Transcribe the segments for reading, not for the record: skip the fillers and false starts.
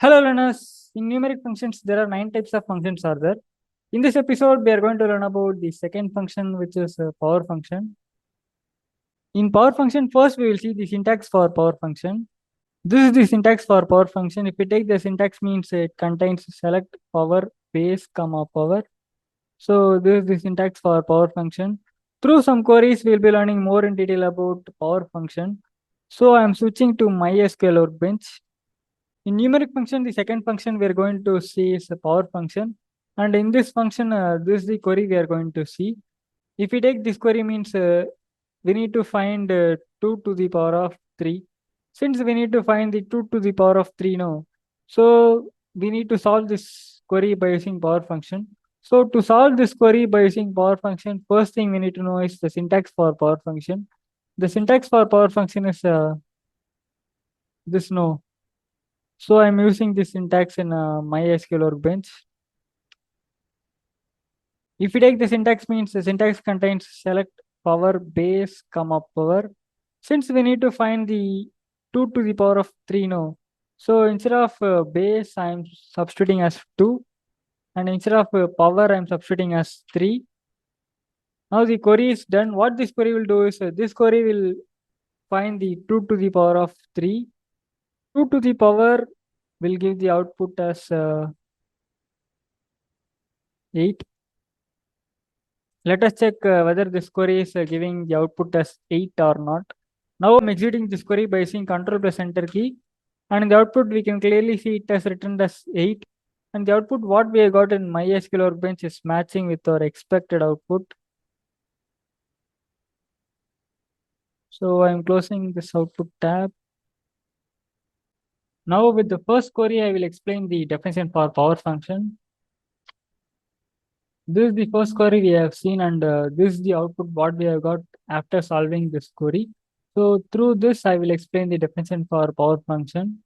Hello learners, in numeric functions there are 9 types of functions are there. In this episode we are going to learn about the second function, which is a power function. In power function, first we will see the syntax for power function. This is the syntax for power function. If we take the syntax, means it contains select, power, base, comma, power. So this is the syntax for power function. Through some queries we will be learning more in detail about power function. So I am switching to mysql workbench. In numeric function, the second function we are going to see is a power function. And in this function, this is the query we are going to see. If we take this query, means we need to find 2 to the power of 3. Since we need to find the 2 to the power of 3 now, so we need to solve this query by using power function. So to solve this query by using power function, first thing we need to know is the syntax for power function. The syntax for power function is this no. So I'm using this syntax in mysql workbench. If you take the syntax, means the syntax contains select, power, base, comma, power. Since we need to find the 2 to the power of 3 now, so instead of base I'm substituting as 2, and instead of power I'm substituting as 3. Now the query is done. What this query will do is this query will find the 2 to the power of 3. 2 to the power will give the output as 8. Let us check whether this query is giving the output as 8 or not. Now I'm executing this query by using Ctrl plus Enter key, and in the output we can clearly see it has returned as 8. And the output what we have got in mysql workbench is matching with our expected output. So I'm closing this output tab. Now with the first query, I will explain the definition for power function. This is the first query we have seen, and this is the output what we have got after solving this query. So through this, I will explain the definition for power function.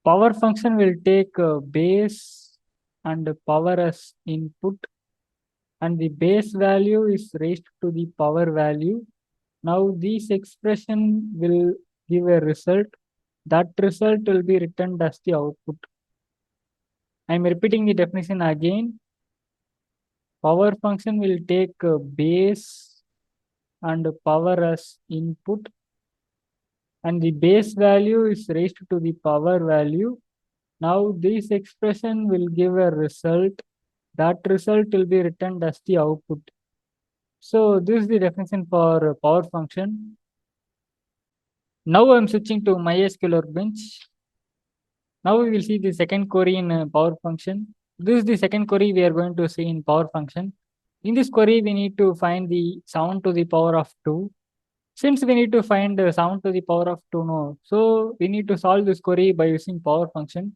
Power function will take base and power as input, and the base value is raised to the power value. Now this expression will give a result. That result will be returned as the output. I am repeating the definition again. Power function will take base and power as input, and the base value is raised to the power value. Now this expression will give a result. That result will be returned as the output. So this is the definition for power function. Now I'm switching to mysql workbench. Now we will see the second query in power function. This is the second query we are going to see in power function. In this query, we need to find the 7 to the power of 2. Since we need to find 7 to the power of 2 now, so we need to solve this query by using power function.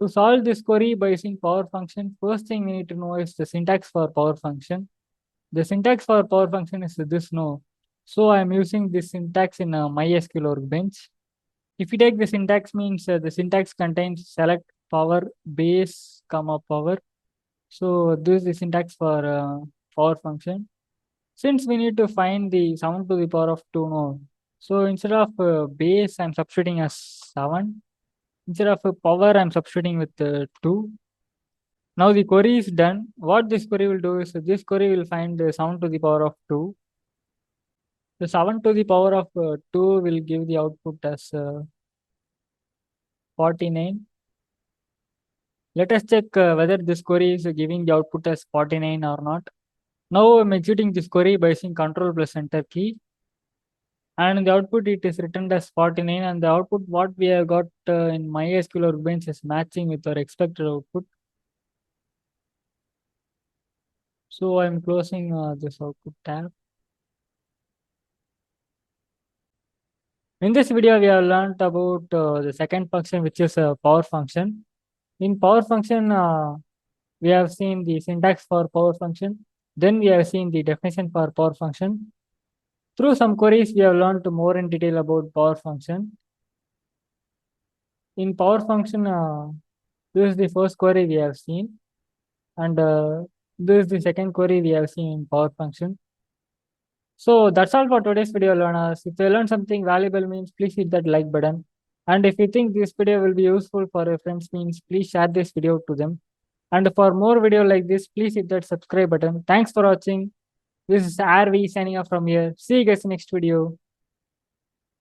To solve this query by using power function, first thing we need to know is the syntax for power function. The syntax for power function is this no. So I am using this syntax in mysql workbench. If you take the syntax, means the syntax contains select, power, base, comma, power. So this is the syntax for power function. Since we need to find the 7 to the power of 2 now, so instead of base I'm substituting as 7. Instead of power I'm substituting with 2. Now the query is done. What this query will do is this query will find 7 to the power of 2. The 7 to the power of 2 will give the output as 49. Let us check whether this query is giving the output as 49 or not. Now I'm executing this query by using Ctrl plus Enter key. And in the output it is returned as 49, and the output what we have got in mysql workbench is matching with our expected output. So I'm closing this output tab. In this video, we have learned about the second function, which is a power function. In power function, we have seen the syntax for power function. Then we have seen the definition for power function. Through some queries, we have learned more in detail about power function. In power function, this is the first query we have seen, and this is the second query we have seen in power function. So that's all for today's video, learners. If you learned something valuable, means please hit that like button. And if you think this video will be useful for your friends, means please share this video to them. And for more video like this, please hit that subscribe button. Thanks for watching. This is RV signing off from here. See you guys in next video.